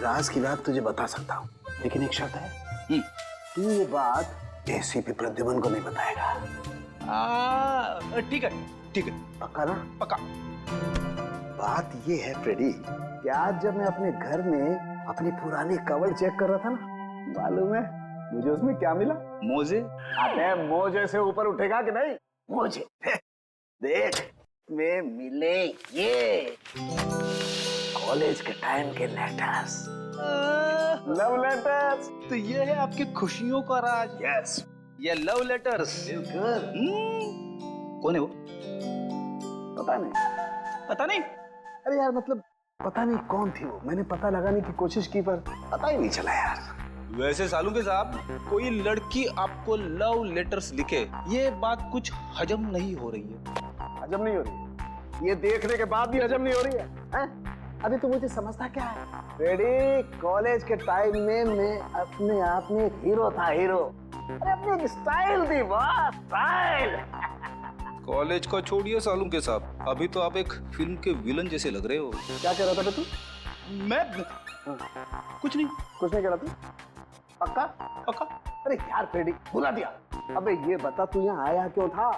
राज की बात तुझे बता सकता हूँ, लेकिन एक शर्त है। तू ये बात एसीपी प्रद्युमन को नहीं बताएगा। ठीक है, ठीक है। पक्का ना? पक्का। बात ये है फ्रेडी कि आज जब मैं अपने घर में अपनी पुरानी कवर चेक कर रहा था ना, मालूम है मुझे उसमें क्या मिला? मोजे? अबे मोजे से ऊपर उठेगा कि नहीं? मोजे देख में मिले ये कॉलेज के टाइम के लेटर्स, लव लेटर्स। तो ये है आपकी खुशियों का राज। यस, ये लव लेटर्स। कौन है वो? पता नहीं। पता नहीं? अरे यार मतलब पता नहीं कौन थी वो, मैंने पता लगाने की कोशिश की पर पता ही नहीं चला यार। वैसे सालुंके साहब, कोई लड़की आपको लव लेटर्स लिखे, ये बात कुछ हजम नहीं हो रही है। हजम नहीं हो रही है? ये देखने के बाद भी हजम नहीं हो रही है? अभी तो मुझे समझता क्या है रेडी, कॉलेज के टाइम में मैं अपने आप में एक हीरो था, हीरो। अरे अपनी एक स्टाइल थी, बस स्टाइल। कॉलेज को छोड़िए सालुंके साहब, अभी तो आप एक फिल्म के विलन जैसे लग रहे हो। क्या कह रहा था तू? मैं कुछ नहीं कह रहा तू? पक्का? पक्का। अरे यार फ्रेडी भुला दिया। अबे ये बता तू यहाँ आया क्यों था?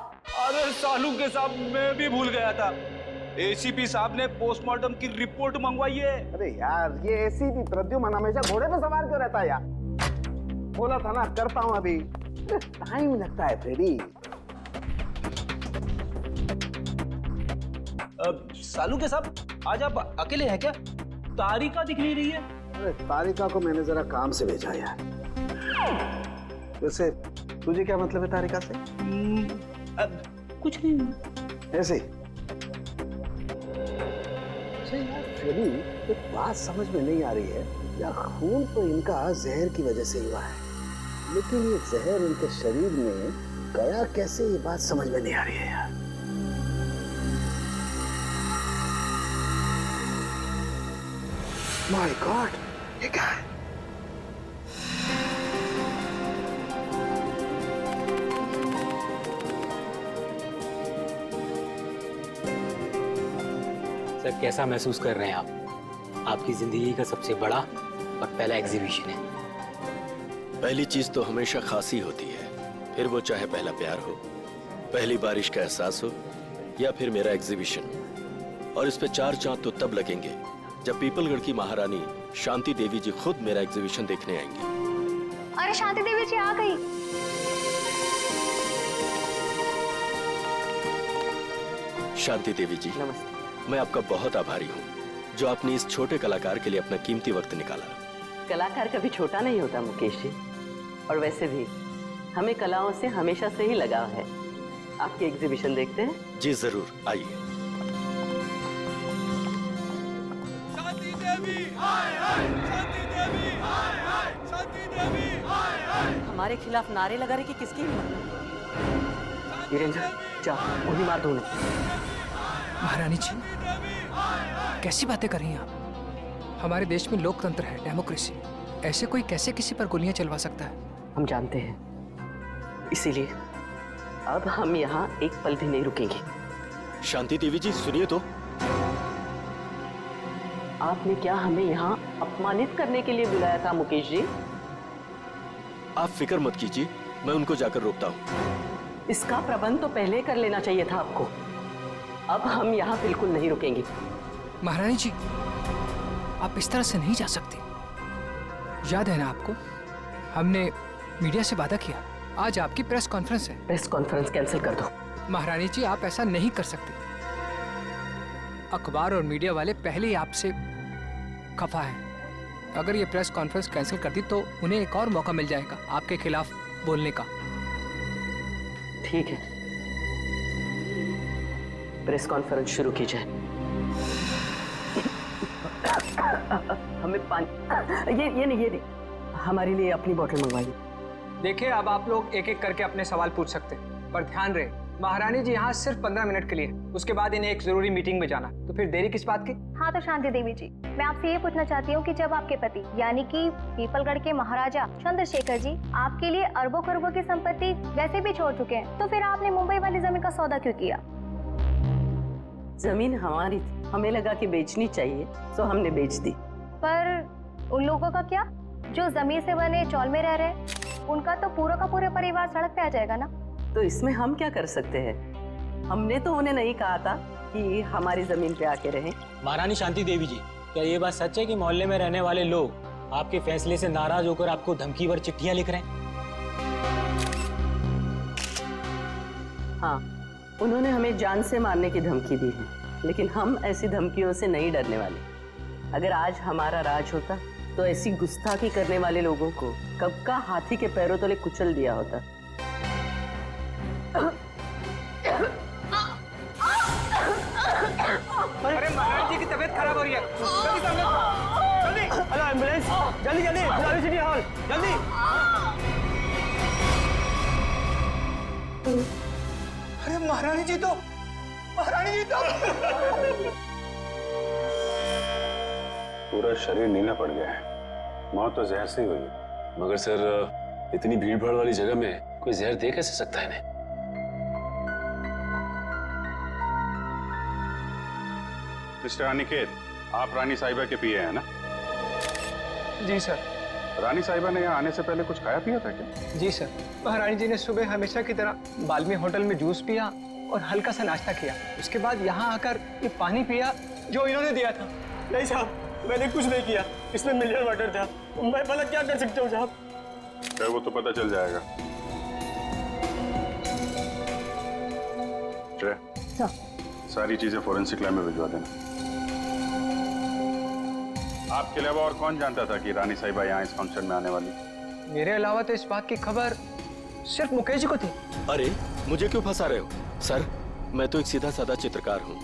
अरे सालुंके साहब, मैं भी भूल गया था। एसीपी साहब ने पोस्टमार्टम की रिपोर्ट मंगवाई है। अरे यार ये एसीपी प्रद्युमन हमेशा घोड़े पे सवार क्यों रहता है यार? बोला था ना करता हूँ अभी। टाइम लगता है फ्रेडी। सालुंके साहब, आज आप अकेले हैं क्या? तारिका दिख नहीं रही है। अरे तारिका को मैंने जरा काम से भेजा यार। वैसे तुझे क्या मतलब है तारिका से? कुछ नहीं, ऐसे ही। अच्छा यार फ्रेडी, एक बात समझ में नहीं आ रही है यार, खून तो इनका जहर की वजह से हुआ है, लेकिन ये जहर इनके शरीर में गया कैसे, ये बात समझ में नहीं आ रही है यार। माय गॉड, ये क्या है? सर कैसा महसूस कर रहे हैं आप? आपकी जिंदगी का सबसे बड़ा और पहला एग्जीबिशन है। पहली चीज तो हमेशा खासी होती है, फिर वो चाहे पहला प्यार हो, पहली बारिश का एहसास हो, या फिर मेरा एग्जीबिशन। और इस पे 4 चांद तो तब लगेंगे जब पीपलगढ़ की महारानी शांति देवी जी खुद मेरा एग्जीबिशन देखने आएंगी। अरे शांति देवी जी आ गई। शांति देवी जी नमस्ते। मैं आपका बहुत आभारी हूँ जो आपने इस छोटे कलाकार के लिए अपना कीमती वक्त निकाला। कलाकार कभी छोटा नहीं होता मुकेश जी, और वैसे भी हमें कलाओं से हमेशा से ही लगाव है। आपकी एग्जीबिशन देखते हैं? जी जरूर, आइए। शांति देवी हाय हाय, शांति देवी हाय हाय, शांति देवी हाय हाय। हमारे खिलाफ नारे लगा रहे कि किसकी हिम्मत? वीरेंद्र जा उन्हीं मार दो उन्हें। महारानी जी कैसी बातें कर रही हैं आप? हमारे देश में लोकतंत्र है, डेमोक्रेसी। ऐसे कोई कैसे किसी पर गोलियां चलवा सकता है? हम जानते हैं, इसीलिए अब हम यहाँ एक पल भी नहीं रुकेंगे। शांति देवी जी सुनिए तो। आपने क्या हमें यहाँ अपमानित करने के लिए बुलाया था मुकेश जी? आप फिक्र मत कीजिए, मैं उनको जाकर रोकता हूँ। इसका प्रबंध तो पहले कर लेना चाहिए था आपको। अब हम यहाँ बिल्कुल नहीं रुकेंगे। महारानी जी आप इस तरह से नहीं जा सकती। याद है ना आपको, हमने मीडिया से वादा किया, आज आपकी प्रेस कॉन्फ्रेंस है। प्रेस कॉन्फ्रेंस कैंसिल कर दो। महारानी जी आप ऐसा नहीं कर सकते। अखबार और मीडिया वाले पहले ही आपसे खफा हैं। अगर ये प्रेस कॉन्फ्रेंस कैंसिल कर दी तो उन्हें एक और मौका मिल जाएगा आपके खिलाफ बोलने का। ठीक है, प्रेस कॉन्फ्रेंस शुरू की जाए। हमें पानी ये नहीं, हमारे लिए अपनी बोतल मंगवाइए। देखिए अब आप लोग एक एक करके अपने सवाल पूछ सकते हैं, पर ध्यान रहे महारानी जी यहाँ सिर्फ 15 मिनट के लिए, उसके बाद इन्हें एक जरूरी मीटिंग में जाना, तो फिर देरी किस बात की? हाँ तो शांति देवी जी, मैं आपसे ये पूछना चाहती हूँ कि जब आपके पति यानी कि पीपलगढ़ के महाराजा चंद्रशेखर जी आपके लिए अरबों खरबों की संपत्ति वैसे भी छोड़ चुके हैं, तो फिर आपने मुंबई वाली जमीन का सौदा क्यों किया? जमीन हमारी थी, हमें लगा कि बेचनी चाहिए, तो हमने बेच दी। पर उन लोगों का क्या जो जमीन से बने चौल में रह रहे हैं? उनका तो पूरा का पूरा परिवार सड़क पे आ जाएगा ना। तो इसमें हम क्या कर सकते हैं? हमने तो उन्हें नहीं कहा था कि हमारी जमीन पे आके रहें। महारानी शांति देवी जी, क्या ये बात सच है कि मोहल्ले में रहने वाले लोग आपके फैसले से नाराज होकर आपको धमकी भर चिट्ठियां लिख रहे हैं? हाँ, उन्होंने हमें जान से मारने की धमकी दी है, लेकिन हम ऐसी धमकियों से नहीं डरने वाले। अगर आज हमारा राज होता तो ऐसी गुस्ताखी करने वाले लोगों को कब का हाथी के पैरों तले कुचल दिया होता। अरे महाराज जी की तबीयत खराब हो रही है, जल्दी हेलो एम्बुलेंस, जल्दी जल्दी बुलाओ सिटी हॉल, जल्दी। अरे महारानी जी तो पूरा शरीर नीला पड़ गया है, मौत तो जहर से ही हुई है। मगर सर, इतनी भीड़ भाड़ वाली जगह में कोई जहर दे कैसे सकता है इन्हें? मिस्टर अनिकेत, आप रानी साहिबा के पिए हैं ना? जी सर। रानी साहिबा ने यहाँ आने से पहले कुछ खाया पिया था क्या? जी सर, महारानी जी ने सुबह हमेशा की तरह बाल्मी होटल में जूस पिया और हल्का सा नाश्ता किया। उसके बाद यहाँ आकर ये पानी पिया जो इन्होंने दिया था। नहीं साहब, मैंने कुछ नहीं किया, इसमें मिनरल वाटर था। मैं भला क्या कर सकता हूँ साहब? फिर वो तो पता चल जाएगा। सारी चीजें फोरेंसिक लैब में भिजवा देना। आपके अलावा और कौन जानता था कि रानी साहिबा यहाँ इस फंक्शन में आने वाली? मेरे अलावा तो इस बात की खबर सिर्फ मुकेश जी को थी। अरे मुझे क्यों फंसा रहे हो सर? मैं तो एक सीधा साधा चित्रकार हूँ।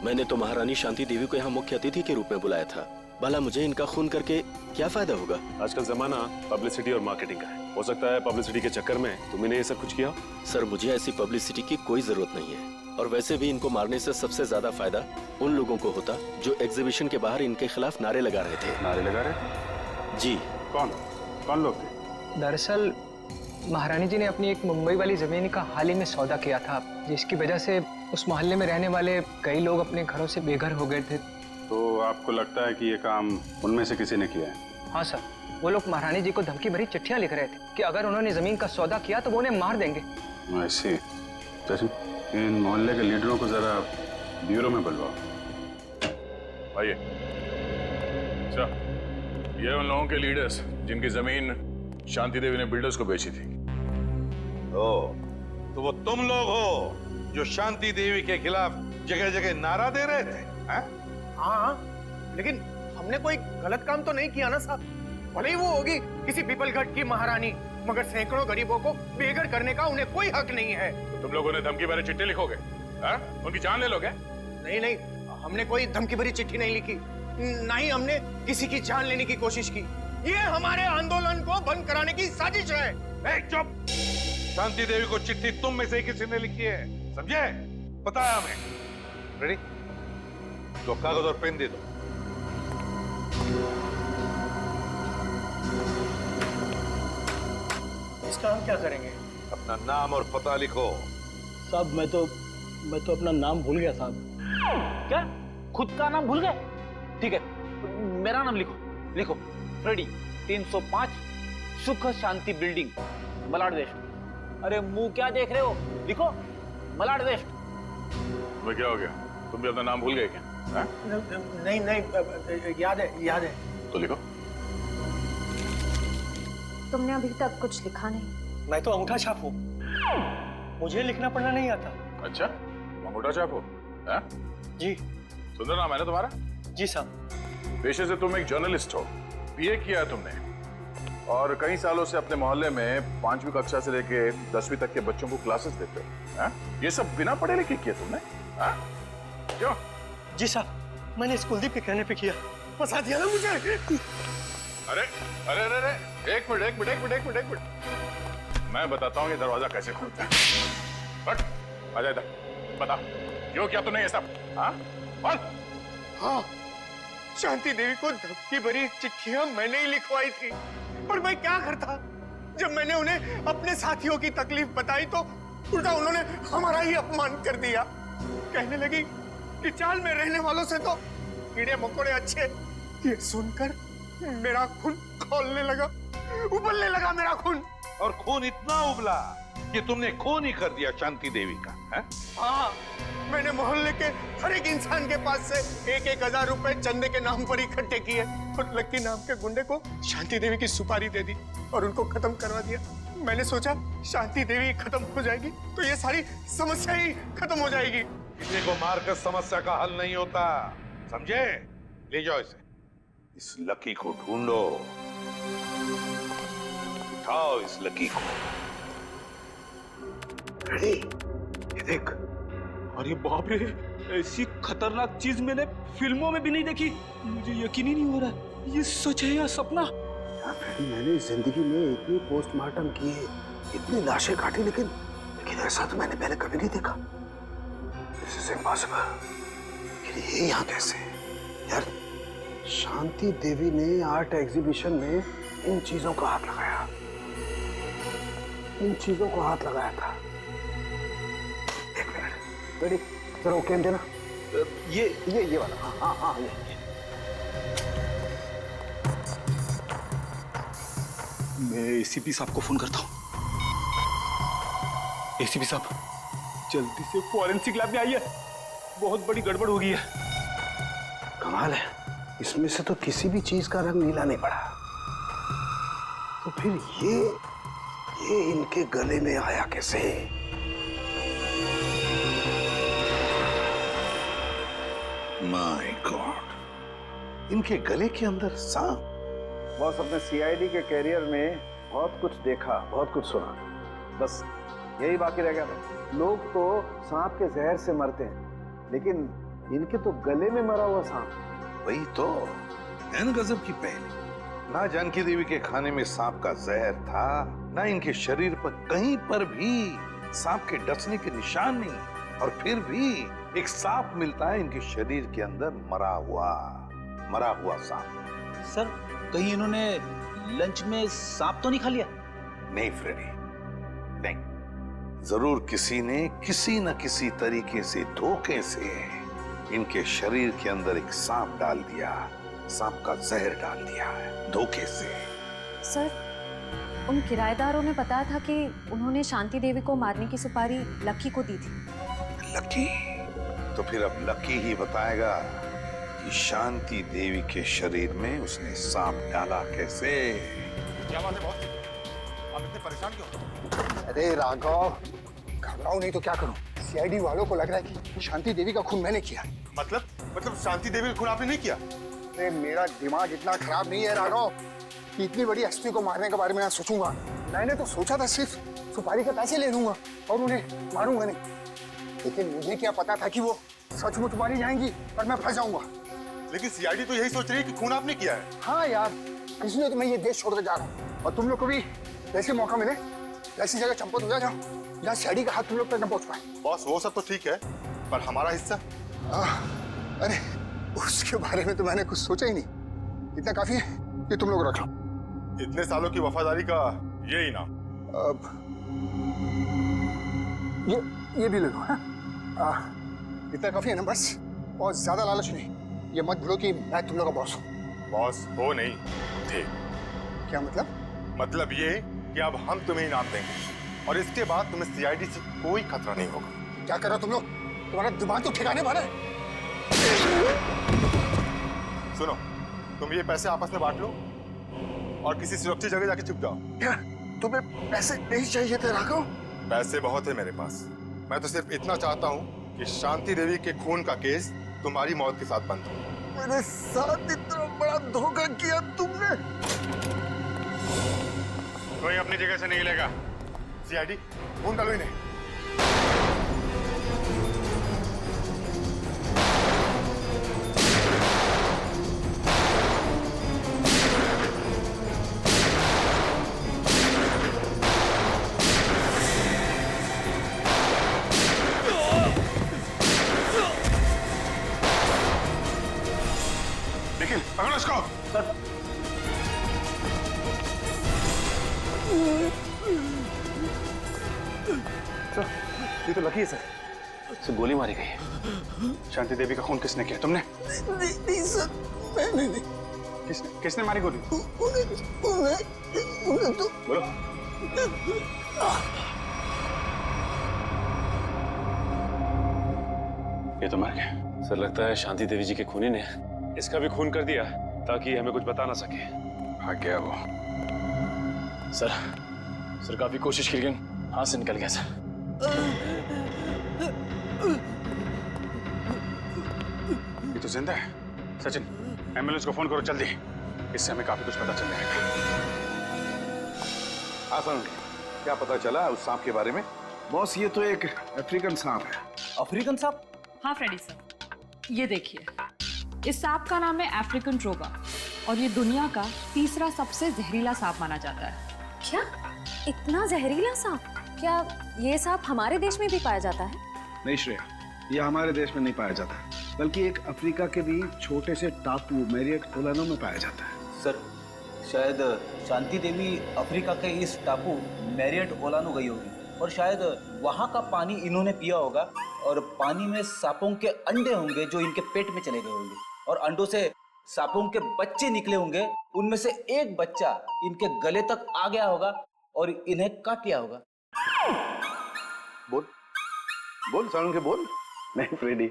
मैंने तो महारानी शांति देवी को यहाँ मुख्य अतिथि के रूप में बुलाया था। भला मुझे इनका खून करके क्या फायदा होगा? आजकल जमाना पब्लिसिटी और मार्केटिंग का है। हो सकता है पब्लिसिटी के चक्कर में तुमने ये सब कुछ किया। सर, मुझे ऐसी पब्लिसिटी की कोई जरूरत नहीं है, और वैसे भी इनको मारने से सबसे ज्यादा फायदा उन लोगों को होता जो एग्जीबिशन के बाहर इनके खिलाफ नारे लगा रहे थे। नारे लगा रहे? जी। कौन लोग थे? दरअसल महारानी जी ने अपनी एक मुंबई वाली जमीन का हाल ही में सौदा किया था, जिसकी वजह से उस मोहल्ले में रहने वाले कई लोग अपने घरों से बेघर हो गए थे। तो आपको लगता है कि ये काम उनमें से किसी ने किया है? हाँ सर, वो लोग महारानी जी को धमकी भरी चिट्ठियां लिख रहे थे कि अगर उन्होंने जमीन का सौदा किया तो वो उन्हें मार देंगे। ऐसे इन मोहल्ले के लीडरों को जरा ब्यूरो में बुलवाओ। आइए। अच्छा, ये उन लोगों के लीडर्स जिनकी जमीन शांति देवी ने बिल्डर्स को बेची थी। तो वो तुम लोग हो जो शांति देवी के खिलाफ जगह जगह नारा दे रहे थे? हाँ, लेकिन हमने कोई गलत काम तो नहीं किया ना साहब। भले ही वो होगी किसी पीपलगढ़ की महारानी, मगर सैकड़ों गरीबों को बेघर करने का उन्हें कोई हक नहीं है। तो तुम लोगों ने धमकी भरी चिट्ठी लिखोगे? उनकी जान ले लोगे? नहीं, हमने कोई धमकी भरी चिट्ठी नहीं लिखी, ना ही हमने किसी की जान लेने की कोशिश की। ये हमारे आंदोलन को बंद कराने की साजिश है। चुप! शांति देवी को चिट्ठी तुम में से ही किसी ने लिखी है, समझे? पता है हमें। रेडी? तो कागज और पेन दे दो। इसका हम क्या करेंगे? अपना नाम और पता लिखो। साहब, मैं तो अपना नाम भूल गया साहब। क्या? खुद का नाम भूल गए? ठीक है, मेरा नाम लिखो। फ्रेडी, 305 सुख शांति बिल्डिंग, मलाड वेस्ट। अरे मुंह क्या देख रहे हो? लिखो मलाड वेस्ट। तुम्हें क्या हो गया? तुम भी अपना नाम भूल गए क्या? नहीं, याद है। तो लिखो। तुमने अभी तक कुछ लिखा नहीं। मैं तो अंगूठा छाप हूँ, मुझे लिखना पढ़ना नहीं आता। अच्छा, अंगूठा छाप हो? जी। सुंदर नाम है ना तुम्हारा? जी साहब। पेशे से तुम एक जर्नलिस्ट हो, बीए किया है तुमने, और कई सालों से अपने मोहल्ले में 5वीं कक्षा से लेके 10वीं तक के बच्चों को क्लासेस देते हो। ये सब बिना पढ़े लिखे किया तुमने? क्यों? जी साहब, मैंने इस कुलदीप के कहने पे किया। फंसा दिया ना मुझे। अरे, एक मिनट। मैं बताता हूँ ये दरवाजा कैसे खुलता है। हट, आ जा इधर। बता, क्यों किया तुमने ये सब? बोल। हाँ, शांति देवी को धमकी भरी चिट्ठियां मैंने ही लिखवाई थी, पर मैं क्या करता? जब मैंने उन्हें अपने साथियों की तकलीफ बताई तो उल्टा उन्होंने हमारा ही अपमान कर दिया। कहने लगी कि चाल में रहने वालों से तो कीड़े मकोड़े अच्छे। ये सुनकर मेरा खून खौलने लगा, उबलने लगा मेरा खून। और खून इतना उबला कि तुमने खून ही कर दिया शांति देवी का, है? हाँ, मैंने मोहल्ले के हर एक इंसान के पास से 1,000 रुपए चंदे के नाम पर इकट्ठे किए और लक्की नाम के गुंडे को शांति देवी की सुपारी दे दी और उनको खत्म करवा दिया। मैंने सोचा शांति देवी खत्म हो जाएगी तो ये सारी समस्या ही खत्म हो जाएगी। किसी को मारकर समस्या का हल नहीं होता, समझे? ले जाओ इसे, इस लकी को ढूंढो, उठाओ इस लकी को। रेडी, ये देख। अरे बाप रे, ऐसी खतरनाक चीज मैंने फिल्मों में भी नहीं देखी। मुझे यकीन ही नहीं हो रहा ये सच है या सपना। मैंने जिंदगी में इतनी पोस्टमार्टम किए, इतनी लाशें काटी, लेकिन ऐसा तो मैंने पहले कभी नहीं देखा। This is impossible। ये यहाँ कैसे? यार, शांति देवी ने आर्ट एग्जीबिशन में इन चीजों को हाथ लगाया, इन चीजों को हाथ लगाया था। एक मिनट, रेडी, जरा वो कैन देना। ये वाला। हाँ हाँ ये। मैं एसीपी साहब को फोन करता हूँ। एसीपी साहब, जल्दी से फॉरेंसिक लैब में आइए, बहुत बड़ी गड़बड़ हो गई है। कमाल है, इसमें से तो किसी भी चीज का रंग नीला नहीं पड़ा। तो फिर ये इनके गले में आया कैसे? माय गॉड, इनके गले के अंदर सांप। बॉस, अपने सीआईडी के कैरियर में बहुत कुछ देखा, बहुत कुछ सुना, बस यही बाकी रह गया था। लोग तो सांप के जहर से मरते हैं, लेकिन इनके तो गले में मरा हुआ सांप। वही तो, एन गजब की पहली। ना जानकी देवी के खाने में सांप का जहर था, ना इनके शरीर पर कहीं पर भी सांप के डसने के निशान नहीं, और फिर भी एक सांप मिलता है इनके शरीर के अंदर, मरा हुआ सांप। सर, कहीं इन्होंने लंच में सांप तो नहीं खा लिया? नहीं फ्रेडी, नहीं। जरूर किसी ने किसी न किसी तरीके से, धोखे से इनके शरीर के अंदर एक सांप डाल दिया, सांप का जहर डाल दिया है, धोखे से। सर, उन किराएदारों ने बताया था कि उन्होंने शांति देवी को मारने की सुपारी लकी को दी थी। लकी? तो फिर अब लकी ही बताएगा कि शांति देवी के शरीर में उसने सांप डाला कैसे। क्या बात है बॉस, आप इतने परेशान क्यों? अरे राघव, घबराओ नहीं तो क्या करूं? सीआईडी वालों को लग रहा है कि शांति देवी का खून मैंने किया। मतलब शांति देवी का खून आपने नहीं किया? अरे मेरा दिमाग इतना खराब नहीं है राघव कि इतनी बड़ी हस्ती को मारने के बारे में सोचूंगा। मैंने तो सोचा था सिर्फ सुपारी के पैसे ले लूंगा और उन्हें मारूंगा नहीं, लेकिन मुझे क्या पता था कि वो सचमुच मारी जाएंगी और मैं फंस जाऊंगा। लेकिन सीआईडी तो यही सोच रही है कि खून आपने किया है। हाँ यार, इसलिए तो मैं ये देश छोड़कर जा रहा हूँ, और तुम लोग को भी जैसे मौका मिले ऐसी जगह चंपत हो जाओ जहाँ सीआईडी का हाथ तुम लोग तक न पहुंच पाए। बॉस, वो सब तो ठीक है, पर हमारा हिस्सा? अरे उसके बारे में तो मैंने कुछ सोचा ही नहीं। इतना काफी है कि तुम लोग रख लो। इतने सालों की वफादारी का ये इनाम। ये भी ले लो। इतना काफी है ना, बस। और ज्यादा लालच नहीं। ये मत भूलो कि मैं तुम लोग का बॉस हूँ। बॉस हो नहीं थे। क्या मतलब? मतलब ये कि अब हम तुम्हें इनाम देंगे और इसके बाद तुम्हें सीआईडी से कोई खतरा नहीं होगा। क्या कर रहे हो तुम लोग? तुम्हारा दिमाग तो ठिकाने पर है। सुनो, तुम ये पैसे आपस में बांट लो और किसी सुरक्षित जगह जाके छुप जाओ। क्या तुम्हें पैसे नहीं चाहिए थे राघव? पैसे बहुत है मेरे पास। मैं तो सिर्फ इतना चाहता हूँ कि शांति देवी के खून का केस तुम्हारी मौत के साथ बंद हो। मेरे साथ इतना बड़ा धोखा किया तुमने। कोई अपनी जगह से नहीं लेगा। सीआईडी, खून डालो इन्हें। निखिल, पकड़ो इसको। सर, ये तो लकी है सर, गोली मारी गई है। शांति देवी का खून किसने किया? तुमने? नहीं सर, मैंने नहीं। किसने मारी गोली? बोलो। ये तो मर गया। सर लगता है शांति देवी जी के खूनी ने इसका भी खून कर दिया ताकि हमें कुछ बता ना सके। हाँ क्या वो? सर काफी कोशिश की लेकिन हाथ से निकल गया सर। ये तो जिंदा है। सचिन, एम्बुलेंस को फोन करो जल्दी, इससे हमें काफी कुछ पता चल जाएगा। हाँ सर, क्या पता चला उस सांप के बारे में? बॉस ये तो एक अफ्रीकन सांप है। अफ्रीकन सांप? हाँ फ्रेडी सर, ये देखिए, इस सांप का नाम है अफ्रीकन ट्रोगा और ये दुनिया का तीसरा सबसे जहरीला सांप माना जाता है। क्या इतना जहरीला सांप? क्या ये सांप हमारे देश में भी पाया जाता है? नहीं श्रेया, यह हमारे देश में नहीं पाया जाता, बल्कि एक अफ्रीका के भी छोटे से टापू मैरियट ओलानो में पाया जाता है। सर शायद शांति देवी अफ्रीका के इस टापू मैरियट ओलानो गई होगी और शायद वहाँ का पानी इन्होंने पिया होगा और पानी में सांपों के अंडे होंगे जो इनके पेट में चले गए होंगे और अंडों से सांपों के बच्चे निकले होंगे, उनमें से एक बच्चा इनके गले तक आ गया होगा और इन्हें काट लिया होगा। बोल बोल सारुण के बोल। नहीं फ्रेडी,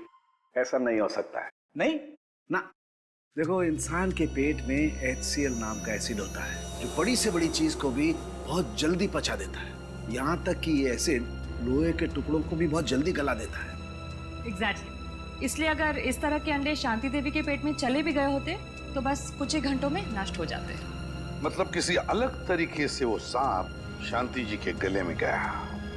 ऐसा नहीं हो सकता है। नहीं ना, देखो इंसान के पेट में HCl नाम का एसिड होता है जो बड़ी से बड़ी चीज को भी बहुत जल्दी पचा देता है। यहाँ तक कि ये एसिड लोहे के टुकड़ों को भी बहुत जल्दी गला देता है। एग्जैक्टली। इसलिए अगर इस तरह के अंडे शांति देवी के पेट में चले भी गए होते तो बस कुछ ही घंटों में नष्ट हो जाते। मतलब किसी अलग तरीके से वो सांप शांति जी के गले में गया।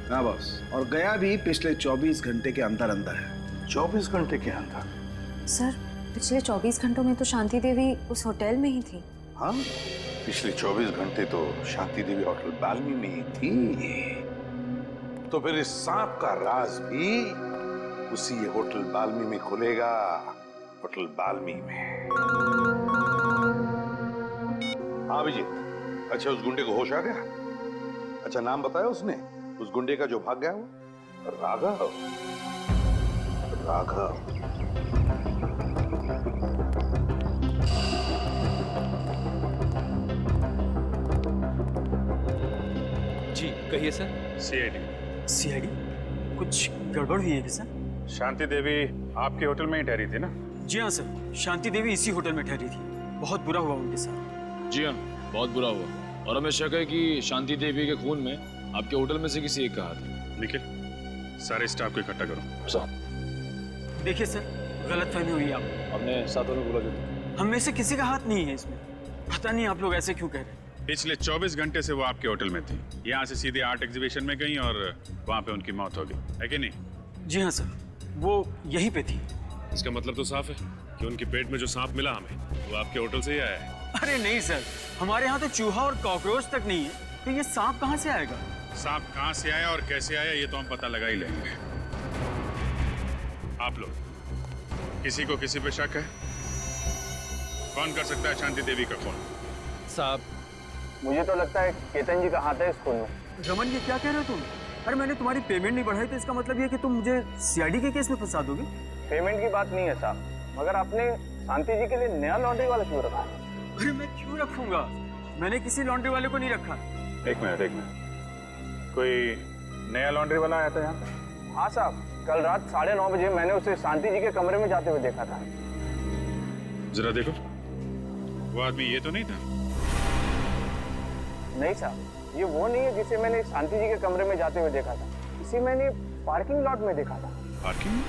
हाँ बॉस, और गया भी पिछले 24 घंटे के अंदर अंदर है। 24 घंटे के अंदर? सर पिछले 24 घंटों में तो शांति देवी उस होटल में ही थी। हाँ, पिछले 24 घंटे तो शांति देवी होटल बाल्मी में ही थी। तो फिर इस सांप का राज भी उसी होटल बाल्मी में खुलेगा, होटल बाल्मी में। हाँ अभिजीत, अच्छा उस गुंडे को होश आ गया? अच्छा नाम बताया उसने उस गुंडे का जो भाग गया वो? राघव। राघव। जी कहिए सर। सीआईडी कुछ गड़बड़ हुई है क्या सर? शांति देवी आपके होटल में ही ठहरी थी ना? जी हाँ सर, शांति देवी इसी होटल में ठहरी थी। बहुत बुरा हुआ उनके साथ। जी हाँ, बहुत बुरा हुआ और हमें शक है कि शांति देवी के खून में आपके होटल में से किसी एक का हाथ है। निखिल, सारे स्टाफ को इकट्ठा करो। सर देखिए सर, गलतफहमी हुई आप। हमने साथों में बोला जो हम में से किसी का हाथ नहीं है इसमें। पता नहीं आप लोग ऐसे क्यों कह रहे हैं। पिछले 24 घंटे से वो आपके होटल में थी। यहाँ से सीधे आर्ट एग्जीबिशन में गई और वहाँ पे उनकी मौत हो गई, है कि नहीं? जी हाँ सर, वो यहीं पे थी। इसका मतलब तो साफ है कि उनके पेट में जो सांप मिला हमें वो आपके होटल से ही आया है। अरे नहीं सर, हमारे यहाँ तो चूहा और कॉकरोच तक नहीं है, तो ये सांप कहाँ से आएगा? सांप कहाँ से आया और कैसे आया ये तो हम पता लगा ही लेंगे। आप लोग किसी को किसी पे शक है? कौन कर सकता है शांति देवी का खून? साहब मुझे तो लगता है केतन जी का हाथ है इस खून में। रमन, ये क्या कह रहे हो तुम? अरे मैंने तुम्हारी पेमेंट नहीं बढ़ाई तो इसका मतलब ये कि तुम मुझे सीआईडी के केस में फंसा दोगे? पेमेंट की बात नहीं है साहब, मगर आपने शांति जी के लिए नया लॉन्ड्री वाला क्यों रखा है? अरे मैं क्यों रखूंगा? मैंने किसी लॉन्ड्री वाले को नहीं रखा। एक मिनट, कोई नया लॉन्ड्री वाला आया था यहाँ पे? हाँ साहब, कल रात 9:30 बजे मैंने उसे शांति जी के कमरे में जाते हुए देखा था। जरा देखो, वो आदमी ये तो नहीं था? नहीं साहब, ये वो नहीं है जिसे मैंने शांति जी के कमरे में जाते हुए देखा था। इसे मैंने पार्किंग लॉट में देखा था। पार्किंग?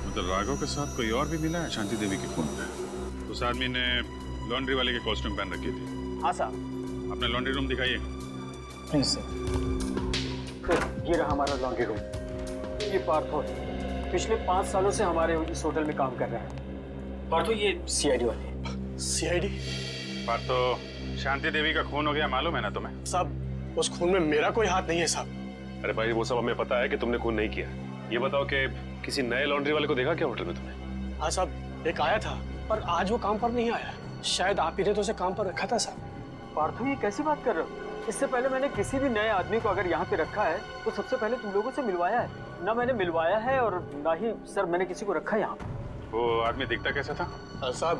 मतलब राघव के साथ कोई और भी मिला है शांति देवी के खून में? उस आदमी ने लॉन्ड्री वाले के कॉस्ट्यूम पहन रखी थी। हाँ साहब। अपना लॉन्ड्री रूम दिखाइए। Please sir. ये रहा हमारा लॉन्ड्री रूम। ये पार्थो है, पिछले 5 सालों से हमारे इस होटल में काम कर रहा है। पार्थो ये सीआईडी वाले। सीआईडी? पार्थो, शांति देवी का खून हो गया मालूम है ना तुम्हें? साहब उस खून में मेरा कोई हाथ नहीं है साहब। अरे भाई वो सब हमें पता है कि तुमने खून नहीं किया। ये बताओ कि किसी नए लॉन्ड्री वाले को देखा क्या होटल में तुमने? हाँ साहब, एक आया था पर आज वो काम पर नहीं आया। शायद आप ही ने तो उसे काम पर रखा था साहब। पार्थो ये कैसी बात कर रहे हो? इससे पहले मैंने किसी भी नए आदमी को अगर यहाँ पे रखा है तो सबसे पहले तुम लोगों से मिलवाया है। ना मैंने मिलवाया है और ना ही सर मैंने किसी को रखा है यहाँ पे। वो आदमी दिखता कैसा था? साहब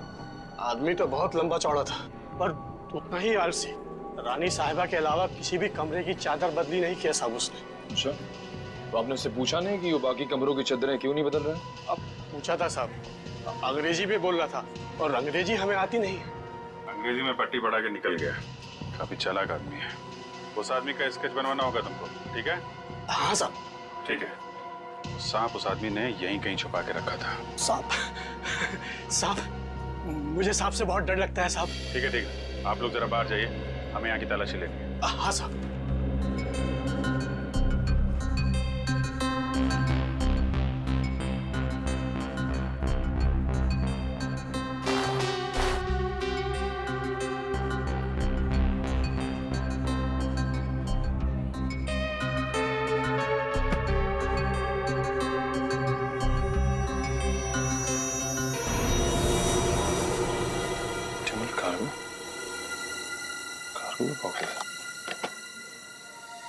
आदमी तो बहुत लंबा चौड़ा था, पर उतना ही आलसी। रानी साहिबा के अलावा किसी भी कमरे की चादर बदली नहीं किया साहब उसने। अच्छा, तो आपने उससे पूछा नहीं कि वो बाकी कमरों की चादरें क्यों नहीं बदल रहे? अब पूछा था साहब, अंग्रेजी में बोल रहा था और अंग्रेजी हमें आती नहीं। अंग्रेजी में पट्टी पढ़ा के निकल गया। काफी चालाक आदमी है। उस आदमी का स्केच बनवाना होगा तुमको, ठीक है? हाँ साहब। ठीक है। सांप उस आदमी ने यहीं कहीं छुपा के रखा था। साहब, मुझे सांप से बहुत डर लगता है साहब। ठीक है, आप लोग जरा बाहर जाइए, हमें यहाँ की तलाशी लेनी है। हाँ साहब।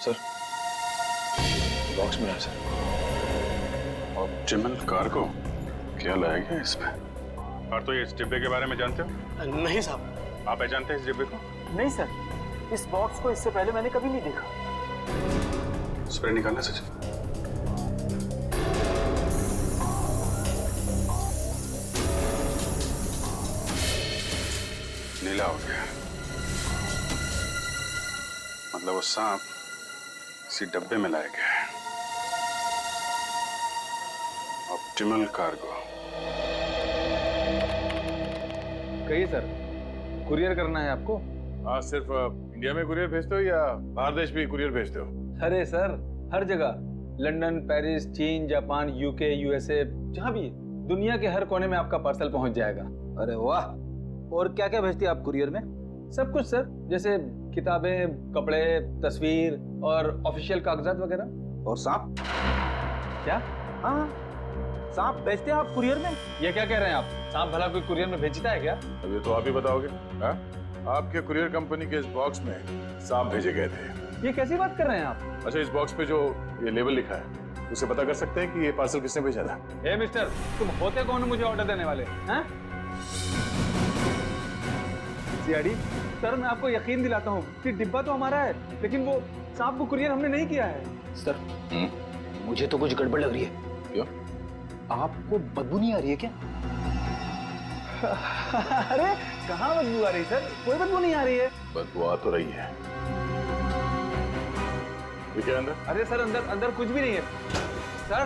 सर, बॉक्स मिला सर। ऑप्टिमल कार्गो, क्या लाया गया इसमें? और तो ये इस डिब्बे के बारे में जानते हो? नहीं साहब। आप पहचानते हैं इस डिब्बे को? नहीं सर, इस बॉक्स को इससे पहले मैंने कभी नहीं देखा। स्प्रे निकालना सच। नीला हो गया, मतलब वो सांप इसी डब्बे में लाया गया है। Optimal cargo. कहिए सर, कुरियर करना है आपको? हाँ, सिर्फ इंडिया में कुरियर भेजते हो या बाहर देश भी कुरियर भेजते हो? अरे सर, हर जगह, लंदन, पेरिस, चीन, जापान, यूके, यूएसए, जहाँ भी, दुनिया के हर कोने में आपका पार्सल पहुंच जाएगा। अरे वाह! और क्या क्या भेजती है आप कुरियर में? सब कुछ सर, जैसे किताबें, कपड़े, तस्वीर और ऑफिशियल कागजात वगैरह। और सांप? क्या? हाँ, सांप भेजते हैं आप कुरियर में? ये क्या कह रहे हैं आप? सांप भला कोई कुरियर में भेजता है क्या? अब ये तो आप ही बताओगे। हाँ? आपके कुरियर कंपनी के इस बॉक्स में सांप भेजे गए थे। ये कैसी बात कर रहे हैं आप? अच्छा, इस बॉक्स पे जो ये लेबल लिखा है, उसे पता कर सकते हैं कि ये पार्सल किसने भेजा था? ए मिस्टर, तुम होते कौन हो मुझे ऑर्डर देने वाले? हैं? सीआईडी सर, मैं आपको यकीन दिलाता हूँ कि डिब्बा तो हमारा है, लेकिन वो सांप को कुरियर हमने नहीं किया है। सर, मुझे तो कुछ गड़बड़ लग रही है। क्यों? आपको बदबू नहीं आ रही है क्या? अरे कहाँ बदबू आ रही सर? कोई बदबू नहीं आ रही है। बदबू आ तो रही है। ठीक है, अंदर? अरे सर, अंदर कुछ भी नहीं है।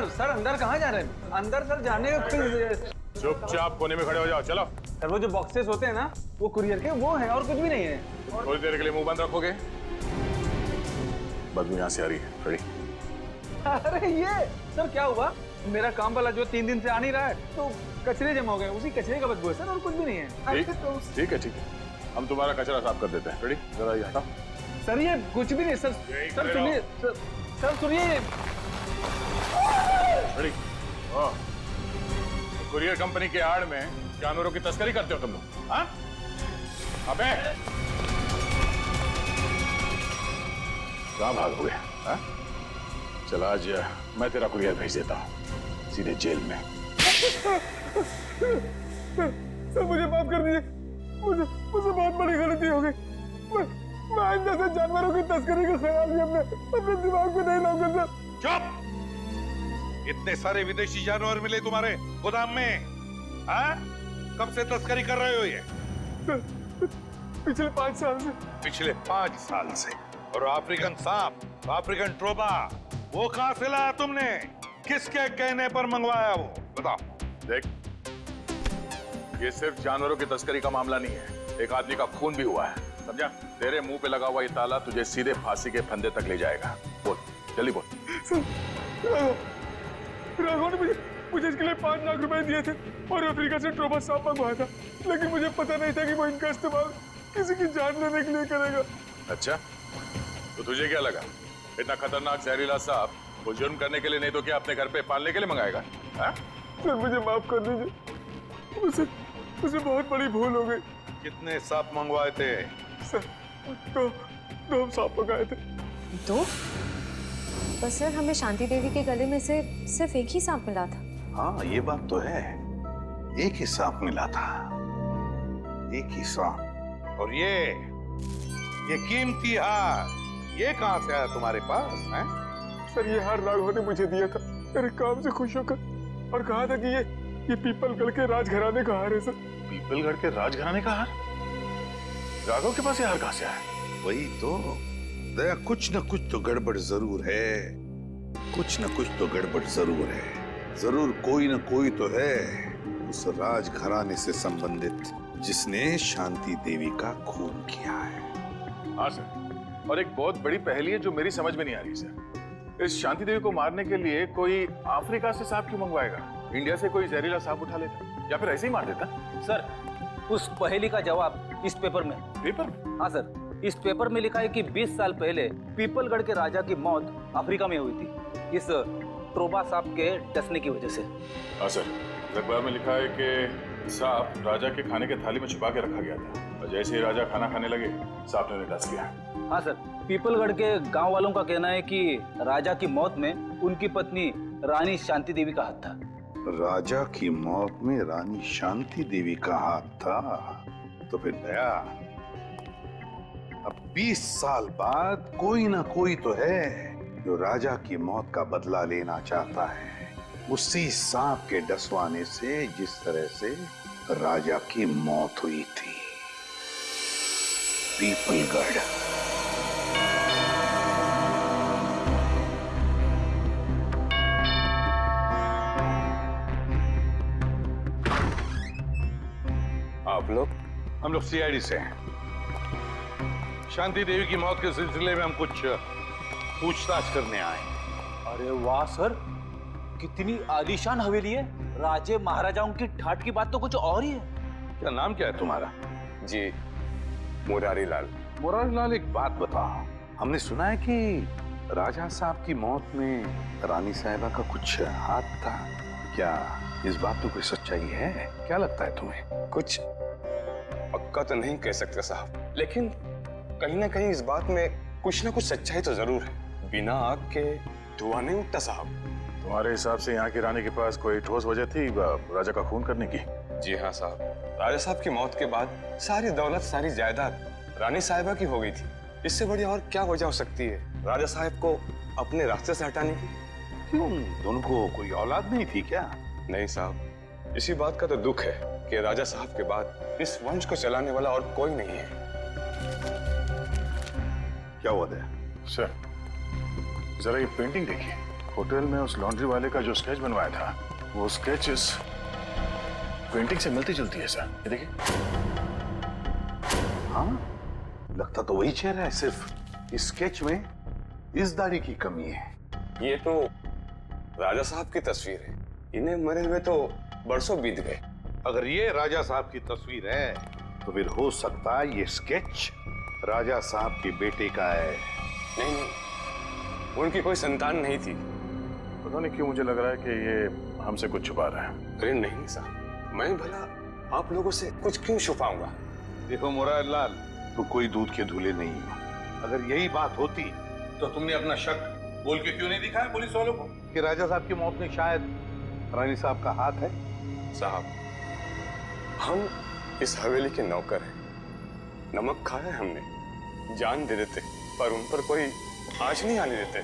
सर अंदर कहाँ जा रहे हैं? अंदर सर जाने का। चुपचाप कोने में खड़े हो जाओ, चलो। सर, वो जो बॉक्सेस होते हैं ना, वो कुरियर के वो है, और कुछ भी नहीं है। थोड़ी देर के लिए मुंह बंद रखोगे? बदबू यहाँ से आ रही है। रेडी? अरे ये सर क्या हुआ? मेरा काम वाला जो 3 दिन से आ नहीं रहा है, तो कचरे जमा हो गए, उसी कचरे का बदबू है सर, और कुछ भी नहीं है। ठीक है, हम तुम्हारा कचरा साफ कर देते हैं। रेडी? जरा ये हटाओ। सर ये कुछ भी नहीं। सर सुनिए, सर सुनिए। रेडी? कुरियर कंपनी के आड़ में जानवरों की तस्करी करते हो तुम लोग? हाँ? अबे कहाँ भागोगे? हाँ? चल, आज मैं तेरा कुरियर भेज देता हूँ सीधे जेल में। सर मुझे माफ कर दीजिए, मुझे बहुत बड़ी गलती हो गई। मैं आइंदा से जानवरों की तस्करी का ख्याल भी अपने दिमाग में नहीं लाऊंगा सर। चुप! इतने सारे विदेशी जानवर मिले तुम्हारे गोदाम में, हाँ? कब से तस्करी कर रहे हो ये? पिछले 5 साल से। पिछले 5 साल से? और अफ्रीकन सांप, अफ्रीकन ट्रोबा, वो कहाँ से लाया तुमने? किसके कहने पर मंगवाया वो? बताओ। देख, ये सिर्फ जानवरों की तस्करी का मामला नहीं है, एक आदमी का खून भी हुआ है, समझा? तेरे मुंह पे लगा हुआ ये ताला तुझे सीधे फांसी के फंदे तक ले जाएगा। बोल, जल्दी बोल। राघव ने मुझे इसके लिए 5 लाख रुपए दिए थे और अफ्रीका से ट्रोबा सांप मंगवाया था, लेकिन मुझे पता नहीं था कि वो इनका इस्तेमाल किसी की जान लेने के लिए करेगा। अच्छा, तो तुझे क्या लगा इतना खतरनाक जहरीला सांप वो जुर्म करने के लिए नहीं तो क्या अपने घर पे पालने के लिए मंगाएगा? सर मुझे माफ कर दीजिए, मुझसे बहुत बड़ी भूल हो गई। कितने सांप मंगवाए थे? सर 2 सांप मंगाए थे। 2? पर सर, हमें शांति देवी के गले में से सिर्फ एक ही सांप मिला था। हाँ, ये बात तो है, एक ही सांप मिला था। एक ही सांप। और ये कीमती हार, ये कहां से आया तुम्हारे पास है? सर ये हार राघव ने मुझे दिया था मेरे काम से खुश होकर, और कहा था कि ये पीपलगढ़ के राजघराने का हार है सर। पीपलगढ़ के राजघराने का हार? राघव के पास ये हार कहां से आया? वही तो दया, कुछ न कुछ तो गड़बड़ जरूर है, कुछ न कुछ तो गड़बड़ जरूर है। जरूर कोई न कोई तो है उस राजघराने से संबंधित जिसने शांति देवी का खून किया है। हाँ सर, और एक बहुत बड़ी पहेली है जो मेरी समझ में नहीं आ रही सर। इस शांति देवी को मारने के लिए कोई अफ्रीका से सांप क्यों मंगवाएगा? इंडिया से कोई जहरीला सांप उठा लेता या फिर ऐसे ही मार देता। सर, उस पहेली का जवाब इस पेपर में। पेपर में? हाँ सर, इस पेपर में लिखा है कि 20 साल पहले पीपलगढ़ के राजा की मौत अफ्रीका में हुई थी, इस ट्रोबा सांप के डसने की वजह से। हाँ सर, अखबार में लिखा है कि सांप राजा के खाने के थाली में छुपा के रखा गया था, और जैसे ही राजा खाना खाने लगे सांप ने उन्हें डस लिया। हाँ सर, पीपलगढ़ के गांव वालों का कहना है कि राजा की मौत में उनकी पत्नी रानी शांति देवी का हाथ था। राजा की मौत में रानी शांति देवी का हाथ था? तो फिर दया, अब 20 साल बाद कोई ना कोई तो है जो राजा की मौत का बदला लेना चाहता है, उसी सांप के डसवाने से जिस तरह से राजा की मौत हुई थी। पीपलगढ़। आप लोग? हम लोग सीआईडी से हैं। शांति देवी की मौत के सिलसिले में हम कुछ पूछताछ करने आए। अरे वाह सर, कितनी आलीशान हवेली है। राजे महाराजाओं की ठाट की बात तो कुछ और ही है। क्या नाम क्या है तुम्हारा? जी, मुरारी लाल। मुरारी लाल, एक बात बताओ, हमने सुना है कि राजा साहब की मौत में रानी साहिबा का कुछ हाथ था। क्या इस बात में कोई सच्चाई है? क्या लगता है तुम्हें? कुछ पक्का तो नहीं कह सकते साहब, लेकिन कहीं ना कहीं इस बात में कुछ ना कुछ सच्चाई तो जरूर है। बिना आग के धुआं नहीं उठता साहब। तुम्हारे हिसाब से यहाँ की रानी के पास कोई ठोस वजह थी राजा का खून करने की? जी हाँ साहब, राजा साहब की मौत के बाद सारी दौलत, सारी जायदाद रानी साहिबा की हो गई थी। इससे बड़ी और क्या वजह हो सकती है राजा साहब को अपने रास्ते से हटाने की? क्यों, दोनों को कोई औलाद नहीं थी क्या? नहीं साहब, इसी बात का तो दुख है कि राजा साहब के बाद इस वंश को चलाने वाला और कोई नहीं है। क्या हुआ दया? सर, जरा ये पेंटिंग देखिए। होटल में उस लॉन्ड्री वाले का जो स्केच बनवाया था, वो स्केच इस पेंटिंग से मिलती जुलती है सर। ये देखिए। हाँ, लगता तो वही चेहरा है, सिर्फ इस स्केच में इस दाढ़ी की कमी है। ये तो राजा साहब की तस्वीर है, इन्हें मरे हुए तो बरसों बीत गए। अगर ये राजा साहब की तस्वीर है तो फिर हो सकता है ये स्केच राजा साहब के बेटे का है। नहीं नहीं, उनकी कोई संतान नहीं थी। पता नहीं क्यों मुझे लग रहा है कि ये हमसे कुछ छुपा रहा है। अरे नहीं साहब, मैं भला आप लोगों से कुछ क्यों छुपाऊंगा? देखो मुरारी लाल, तो कोई दूध के धुले नहीं हो। अगर यही बात होती तो तुमने अपना शक बोल के क्यों नहीं दिखाया पुलिस वालों को कि राजा साहब की मौत में शायद रानी साहब का हाथ है? साहब, हम इस हवेली के नौकर हैं। नमक खाया हमने, जान दे देते, पर उन पर कोई आँच नहीं आने देते।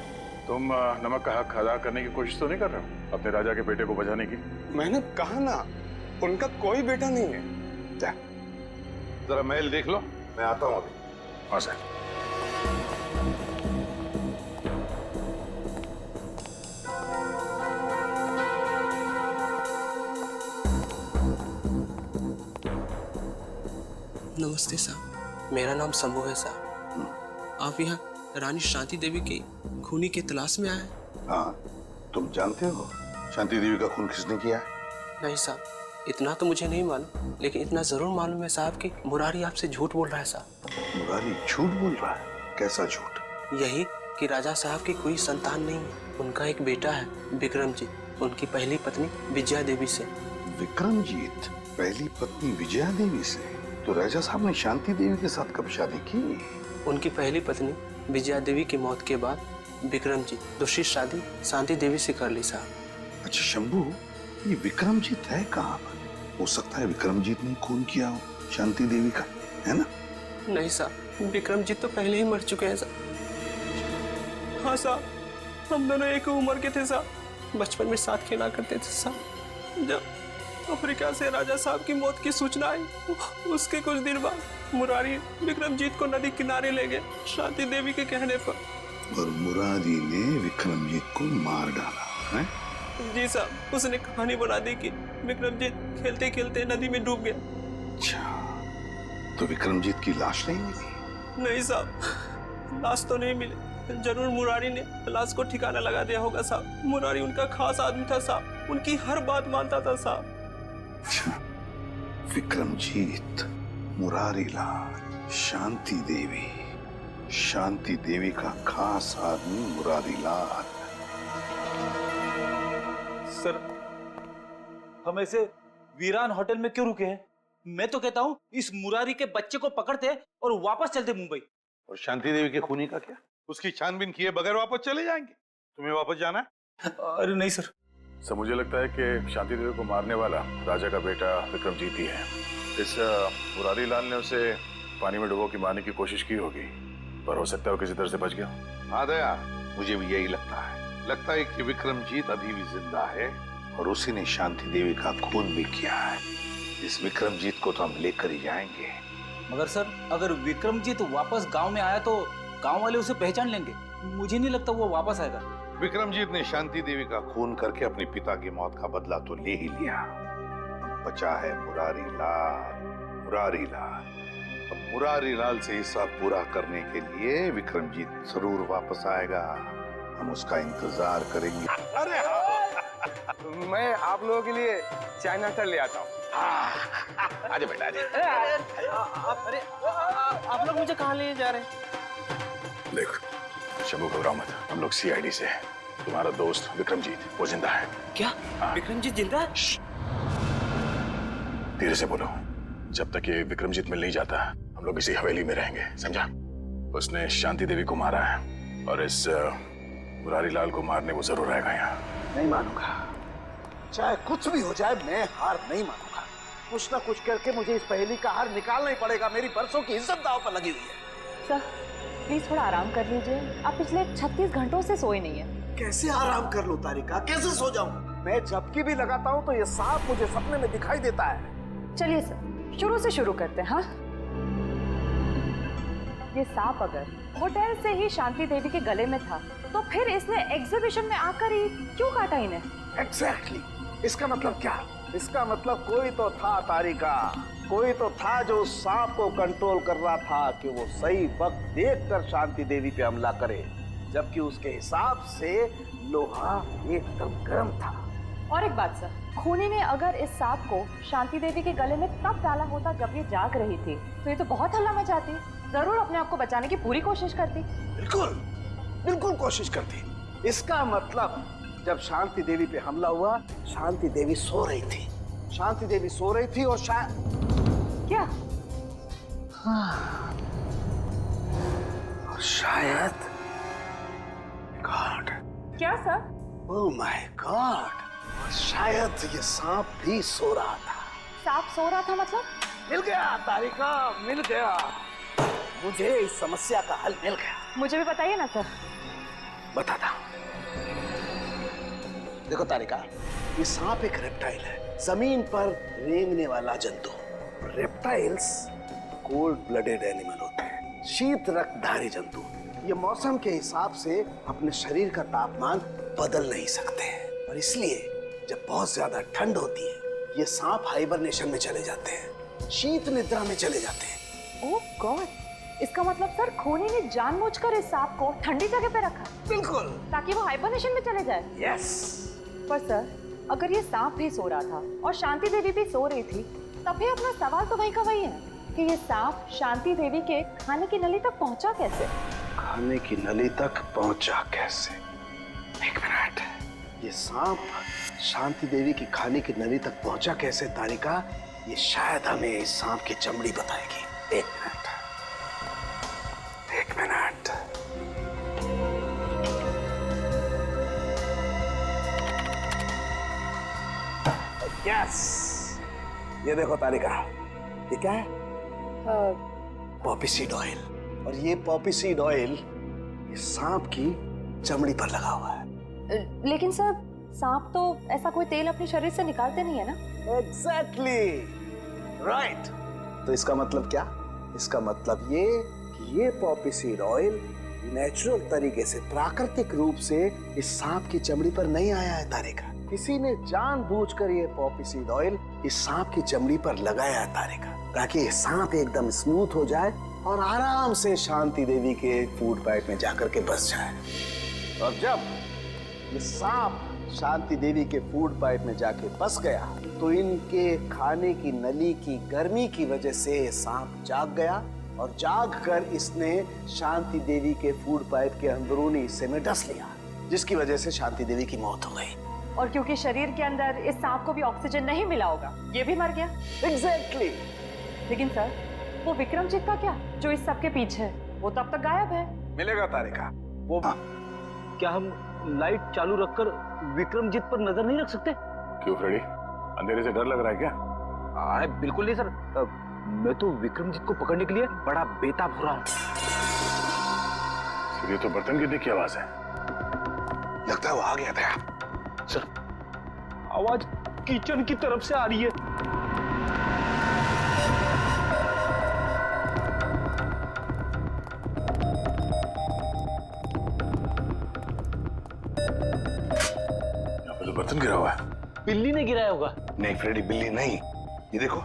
तुम नमक का हक अदा करने की कोशिश तो नहीं कर रहे हो अपने राजा के बेटे को बचाने की? मैंने कहा ना, उनका कोई बेटा नहीं है। जरा महल देख लो, मैं आता हूँ अभी। हाँ सर। नमस्ते साहब, मेरा नाम शंभू है साहब। आप यहाँ रानी शांति देवी की खूनी की तलाश में आए? हाँ, तुम जानते हो शांति देवी का खून किसने किया है? नहीं साहब, इतना तो मुझे नहीं मालूम, लेकिन इतना जरूर मालूम है साहब कि मुरारी आपसे झूठ बोल रहा है साहब। मुरारी झूठ बोल रहा है? कैसा झूठ? यही कि राजा साहब की कोई संतान नहीं है। उनका एक बेटा है, विक्रमजीत, उनकी पहली पत्नी विजया देवी से। विक्रमजीत पहली पत्नी विजया देवी से? तो राजा साहब ने शांति देवी के साथ कब शादी की? उनकी पहली पत्नी विजया देवी की मौत के बाद विक्रमजीत दूसरी शादी शांति देवी से कर ली साहब। अच्छा शंभू, ये विक्रमजीत है कहाँ पर? हो सकता है विक्रमजीत ने खून किया हो। शांति देवी का, है ना? नहीं साहब, विक्रमजीत तो पहले ही मर चुके हैं साहब। हाँ साहब, हम दोनों एक ही उम्र के थे साहब, बचपन में साथ खेला करते थे साहब। जब अफ्रीका से राजा साहब की मौत की सूचना आई, उसके कुछ दिन बाद मुरारी विक्रमजीत को नदी किनारे ले गए शांति देवी के कहने पर। और मुरारी ने विक्रमजीत को मार डाला है? जी साहब, उसने कहानी बना दी कि विक्रमजीत खेलते खेलते नदी में डूब गया। अच्छा, तो विक्रमजीत की लाश नहीं मिली? नहीं साहब, लाश तो नहीं मिली। जरूर मुरारी ने लाश को ठिकाना लगा दिया होगा साहब। मुरारी उनका खास आदमी था साहब, उनकी हर बात मानता था साहब। अच्छा, विक्रमजीत, मुरारी लाल, शांति देवी का खास आदमी मुरारी लाल। सर, हम ऐसे वीरान होटल में क्यों रुके हैं? मैं तो कहता हूँ इस मुरारी के बच्चे को पकड़ते और वापस चलते मुंबई। और शांति देवी के खूनी का क्या? उसकी छानबीन किए बगैर वापस चले जाएंगे? तुम्हें वापस जाना है? अरे नहीं सर। सर, मुझे लगता है कि शांति देवी को मारने वाला राजा का बेटा विक्रमजीत ही है। इस मुरारी लाल ने उसे पानी में डुबो के मारने की कोशिश की होगी, पर हो सकता है वो किसी तरह से बच गया। हाँ दया, मुझे भी यही लगता है कि विक्रमजीत अभी भी जिंदा है और उसी ने शांति देवी का खून भी किया है। इस विक्रमजीत को तो हम लेकर ही जाएंगे। मगर सर, अगर विक्रमजीत वापस गांव में आया तो गांव वाले उसे पहचान लेंगे। मुझे नहीं लगता वो वापस आएगा। विक्रमजीत ने शांति देवी का खून करके अपने पिता की मौत का बदला तो ले ही लिया। बचा है मुरारी लाल। अब मुरारी लाल से हिसाब पूरा करने के लिए विक्रमजीत जरूर वापस आएगा। हम उसका इंतजार करेंगे। अरे मैं आप लोगों के लिए चाय नाश्ता ले आता हूँ। आजा बेटा, अरे आप लोग मुझे कहाँ ले जा रहे हैं? देख शंभू, घबराओ मत, हम लोग सीआईडी से हैं। तुम्हारा दोस्त विक्रमजीत वो जिंदा है। क्या? विक्रमजीत जिंदा है? धीरे से बोलो। जब तक ये विक्रमजीत मिल नहीं जाता, हम लोग इसी हवेली में रहेंगे, समझा? उसने शांति देवी को मारा है और इस मुरारी लाल को मारने वो जरूर आएगा यहाँ। नहीं मानूंगा, चाहे कुछ भी हो जाए, मैं हार नहीं मानूंगा। कुछ ना कुछ करके मुझे इस पहेली का हार निकालना ही पड़ेगा। मेरी बरसों की इज्जत दांव पर लगी हुई है। सर, प्लीज थोड़ा आराम कर लीजिए। आप पिछले 36 घंटों से सोए नहीं है। कैसे आराम कर लूं तारिका, कैसे सो जाऊं? मैं झपकी भी लगाता हूं तो ये सांप मुझे सपने में दिखाई देता है। चलिए सर, शुरू से शुरू करते हैं। हाँ, ये सांप अगर होटल से ही शांति देवी के गले में था, तो फिर इसने एग्जीबिशन में आकर ही क्यों काटा इन्हें? एग्जैक्टली। इसका मतलब क्या? इसका मतलब कोई तो था तारिका, कोई तो था जो उस सांप को कंट्रोल कर रहा था कि वो सही वक्त देखकर शांति देवी पे हमला करे, जबकि उसके हिसाब से लोहा एकदम गर्म था। और एक बात सर, खूनी ने अगर इस सांप को शांति देवी के गले में तब डाला होता जब ये जाग रही थी, तो ये तो बहुत हल्ला मचाती, जरूर अपने आप को बचाने की पूरी कोशिश करती। बिल्कुल कोशिश करती। इसका मतलब जब शांति देवी पे हमला हुआ, शांति देवी सो रही थी। शांति देवी सो रही थी और क्या? हाँ, और शायद गॉड। क्या सर? ओह माय गॉड, शायद ये सांप भी सो रहा था। सांप सो रहा था मतलब? मिल गया तारिका, मिल गया। मुझे इस समस्या का हल मिल गया। मुझे भी बताइए ना सर। बताता। देखो तारिका, ये सांप एक रेप्टाइल है, जमीन पर रेंगने वाला जंतु। रेप्टाइल्स कोल्ड ब्लडेड एनिमल होते हैं, शीत रक्तधारी जंतु। ये मौसम के हिसाब से अपने शरीर का तापमान बदल नहीं सकते, और इसलिए जब बहुत ज्यादा ठंड होती है, ये सांप हाइबरनेशन में चले जाते हैं, शीत निद्रा में चले जाते हैं। ओह गॉड, इसका मतलब सर खूनी ने जानबूझकर इस सांप को ठंडी जगह पे रखा? बिल्कुल, ताकि वो हाइबरनेशन में चले जाए। यस। पर सर, अगर ये सांप भी सो रहा था और शांति देवी भी सो रही थी, तब भी अपना सवाल तो वही का वही है कि ये सांप शांति देवी के खाने की नली तक पहुंचा कैसे? खाने की नली तक पहुंचा कैसे? एक मिनट, ये सांप शांति देवी की खाने की नली तक पहुंचा कैसे तारिका? ये शायद हमें इस सांप की चमड़ी बताएगी। एक मिनट, एक मिनट। यस, ये देखो तारिका, ये क्या है? Poppy seed oil. और ये पॉपी सीड ऑयल इस सांप की चमड़ी पर लगा हुआ है। लेकिन सर, सांप तो ऐसा कोई तेल अपने शरीर से निकालते नहीं है ना? Exactly right. तो इसका मतलब क्या? इसका मतलब ये कि ये पॉपी सीड ऑयल नेचुरल तरीके से, प्राकृतिक रूप से इस सांप की चमड़ी पर नहीं आया है तारिका। किसी ने जानबूझकर ये पॉपी सीड ऑयल इस सांप की चमड़ी पर लगाया है तारिका, ताकि ये सांप एकदम स्मूथ हो जाए और आराम से शांति देवी के फूड पाइप में जाकर के बस जाए। और जब ये सांप शांति देवी के फूड पाइप में जाके बस गया तो इनके खाने की नली की गर्मी की वजह से सांप जाग गया और जाग कर इसने शांति देवी के फूड पाइप के अंदरूनी हिस्से में डस लिया, जिसकी वजह से शांति देवी की मौत हो गई। और क्योंकि शरीर के अंदर इस सांप को भी ऑक्सीजन नहीं मिला होगा, ये भी मर गया। एग्जैक्टली। लेकिन सर, वो विक्रमजीत का क्या, जो इस सब के पीछे है? वो तो अब तक गायब है। मिलेगा तारिका वो। क्या हम लाइट चालू रखकर विक्रमजीत पर नजर नहीं रख सकते? क्यों फ्रेडी, अंधेरे से डर लग रहा है क्या? अरे बिल्कुल नहीं सर, मैं तो विक्रमजीत को पकड़ने के लिए बड़ा बेताब हो रहा हूँ। ये तो बर्तन गिरने की आवाज है। लगता है वो आ गया था। सर, आवाज किचन की तरफ से आ रही है। तो बर्तन गिरा हुआ है। बिल्ली ने गिराया होगा। नहीं फ्रेडी, बिल्ली नहीं। ये देखो,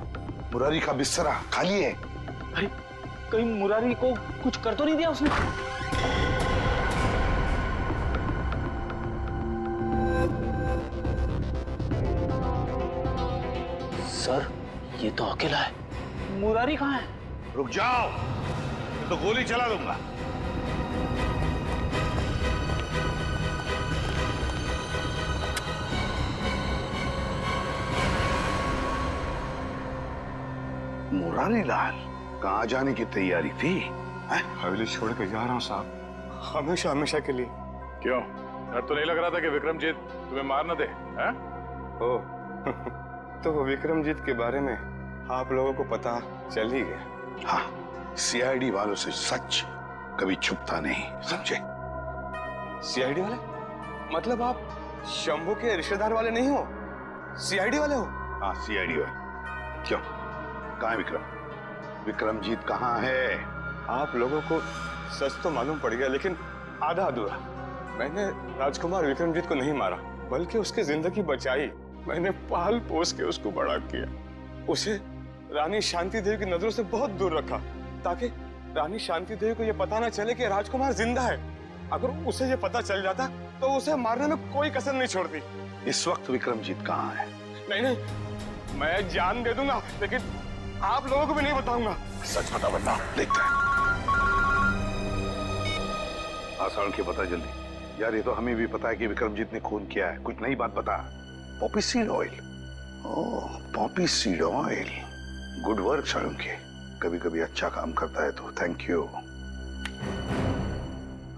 मुरारी का बिस्तरा खाली है। अरे कहीं मुरारी को कुछ कर तो नहीं दिया उसने? सर, ये तो अकेला है। मुरारी कहाँ है? रुक जाओ, मैं तो गोली चला दूंगा। मुरारी लाल कहाँ जाने की तैयारी थी? हवेली छोड़ के जा रहा हूँ साहब, हमेशा हमेशा के लिए। क्यों, डर तो नहीं लग रहा था कि विक्रमजीत तुम्हें मार न दे? हैं? तो विक्रमजीत के बारे में आप लोगों को पता चल ही गया। हाँ, सीआईडी वालों से सच कभी छुपता नहीं, समझे? सीआईडी वाले? मतलब आप शंभू के रिश्तेदार वाले नहीं हो, सीआईडी वाले हो? हाँ, सीआईडी वाले। क्यों, कहाँ है विक्रम? विक्रमजीत कहाँ है? आप लोगों को सच तो मालूम पड़ गया, लेकिन आधा अधूरा। मैंने राजकुमार विक्रमजीत को नहीं मारा, बल्कि उसकी जिंदगी बचाई। मैंने पाल पोस के उसको बड़ा किया, उसे रानी शांति देवी की नजरों से बहुत दूर रखा, ताकि रानी शांति देवी को यह पता ना चले कि राजकुमार जिंदा है। अगर उसे यह पता चल जाता तो उसे मारने में कोई कसर नहीं छोड़ती। इस वक्त विक्रमजीत कहाँ है? नहीं, मैं जान दे दूंगा, लेकिन आप लोगों को भी नहीं बताऊंगा। सच बता, बता, देखते हैं। आसान के बता जल्दी। यार, ये तो हमें भी पता है कि विक्रमजीत ने खून किया है, कुछ नई बात बता। Poppy seed oil. Oh, poppy seed oil. Good work Shalunke, कभी कभी अच्छा काम करता है तो थैंक यू।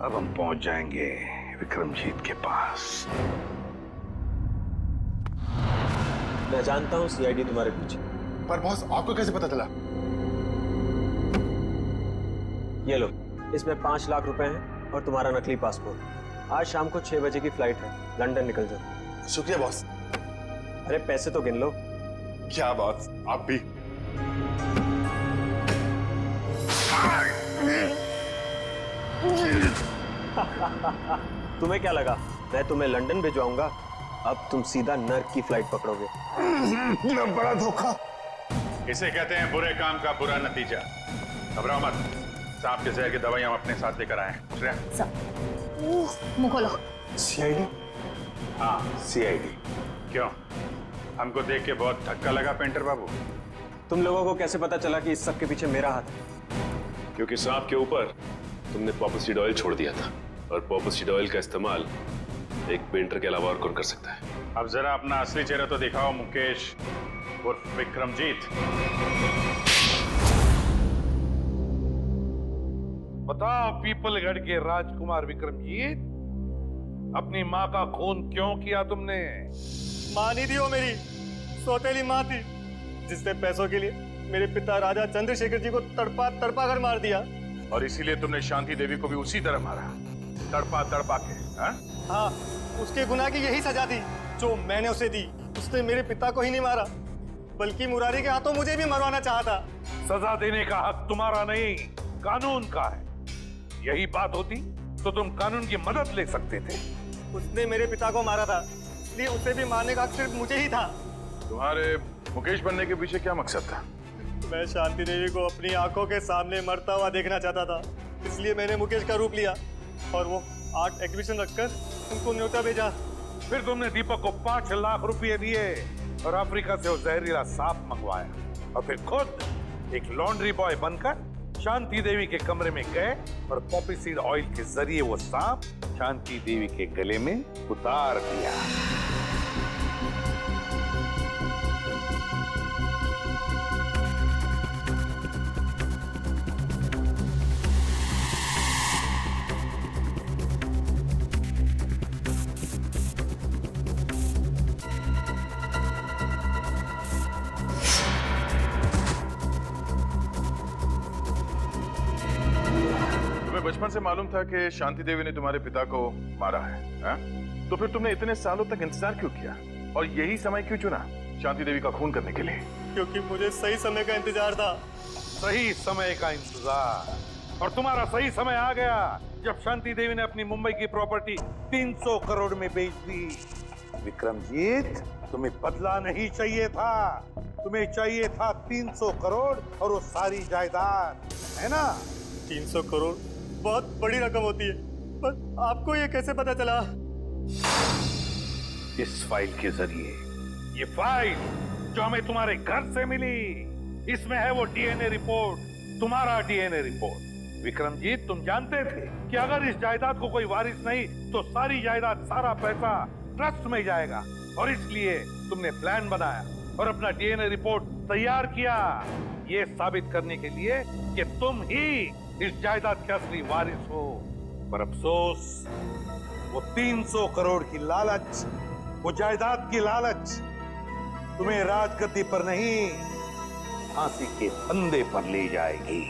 अब हम पहुंच जाएंगे विक्रमजीत के पास। मैं जानता हूँ सीआईडी तुम्हारे पीछे। पर बॉस, आपको कैसे पता चला? ये लो, इसमें 5 लाख रुपए हैं और तुम्हारा नकली पासपोर्ट। आज शाम को 6 बजे की फ्लाइट है, लंदन निकल जाओ। शुक्रिया बॉस। अरे पैसे तो गिन लो। क्या बॉस, आप भी। तुम्हें क्या लगा मैं तुम्हें लंदन भिजवाऊंगा? अब तुम सीधा नर्क की फ्लाइट पकड़ोगे। बड़ा धोखा। इसे कहते हैं बुरे काम का बुरा नतीजा। घबराओ मत, सांप के जहर की दवाई हम अपने साथ लेकर आए हैं। मुंह खोलो। सीआईडी? हाँ, सीआईडी। क्यों, हमको देख के बहुत धक्का लगा पेंटर बाबू? तुम लोगों को कैसे पता चला कि इस सब के पीछे मेरा हाथ है? क्योंकि सांप के ऊपर तुमने पॉपी सीड ऑयल छोड़ दिया था, और पॉपी सीड ऑयल का इस्तेमाल एक पेंटर के अलावा और कौन कर सकता है? अब जरा अपना असली चेहरा तो दिखाओ मुकेश उर्फ विक्रमजीत। बताओ पीपलगढ़ के राजकुमार विक्रमजीत, अपनी माँ का खून क्यों किया तुमने? माँ नहीं थी वो, मेरी सौतेली माँ थी, जिसने पैसों के लिए मेरे पिता राजा चंद्रशेखर जी को तड़पा तड़पा कर मार दिया। और इसीलिए तुमने शांति देवी को भी उसी तरह मारा, तड़पा तड़पा के। हाँ, उसके गुनाह की यही सजा थी जो मैंने उसे दी। उसने मेरे पिता को ही नहीं मारा, बल्कि मुरारी के हाथों मुझे भी मरवाना चाहा था। सजा देने का हक तुम्हारा नहीं, कानून का है। यही बात होती तो तुम कानून की मदद ले सकते थे। उसने मेरे पिता को मारा था, इसलिए उसे भी मारने का हक सिर्फ मुझे ही था। तुम्हारे मुकेश बनने के पीछे क्या मकसद था? मैं शांति देवी को अपनी आंखों के सामने मरता हुआ देखना चाहता था, इसलिए मैंने मुकेश का रूप लिया और वो आर्ट एग्जीबिशन रखकर उनको न्योता भेजा। फिर तुमने दीपक को 5 लाख रुपए दिए और अफ्रीका से वो जहरीला सांप मंगवाया और फिर खुद एक लॉन्ड्री बॉय बनकर शांति देवी के कमरे में गए और पॉपी सीड ऑयल के जरिए वो सांप शांति देवी के गले में उतार दिया। बचपन से मालूम था कि शांति देवी ने तुम्हारे पिता को मारा है, हा? तो फिर तुमने इतने सालों तक इंतजार क्यों किया और यही समय क्यों चुना शांति देवी का खून करने के लिए? क्योंकि मुझे सही समय का इंतजार था। सही समय का इंतजार, और तुम्हारा सही समय आ गया जब शांति देवी ने अपनी मुंबई की प्रॉपर्टी 300 करोड़ में बेच दी। विक्रमजीत, तुम्हें बदला नहीं चाहिए था, तुम्हें चाहिए था 300 करोड़ और वो सारी जायदाद, है ना? 300 करोड़ बहुत बड़ी रकम होती है, पर आपको ये कैसे पता चला? इस फाइल के जरिए, ये फाइल जो हमें तुम्हारे घर से मिली, इसमें है वो डीएनए रिपोर्ट, तुम्हारा डीएनए रिपोर्ट। विक्रमजीत, तुम जानते थे कि अगर इस जायदाद को कोई वारिस नहीं तो सारी जायदाद, सारा पैसा ट्रस्ट में जाएगा, और इसलिए तुमने प्लान बनाया और अपना डीएनए रिपोर्ट तैयार किया, ये साबित करने के लिए कि तुम ही इस जायदाद के असली वारिस हो। पर अफसोस, वो 300 करोड़ की लालच, वो जायदाद की लालच तुम्हें राजगद्दी पर नहीं, फांसी के फंदे पर ले जाएगी।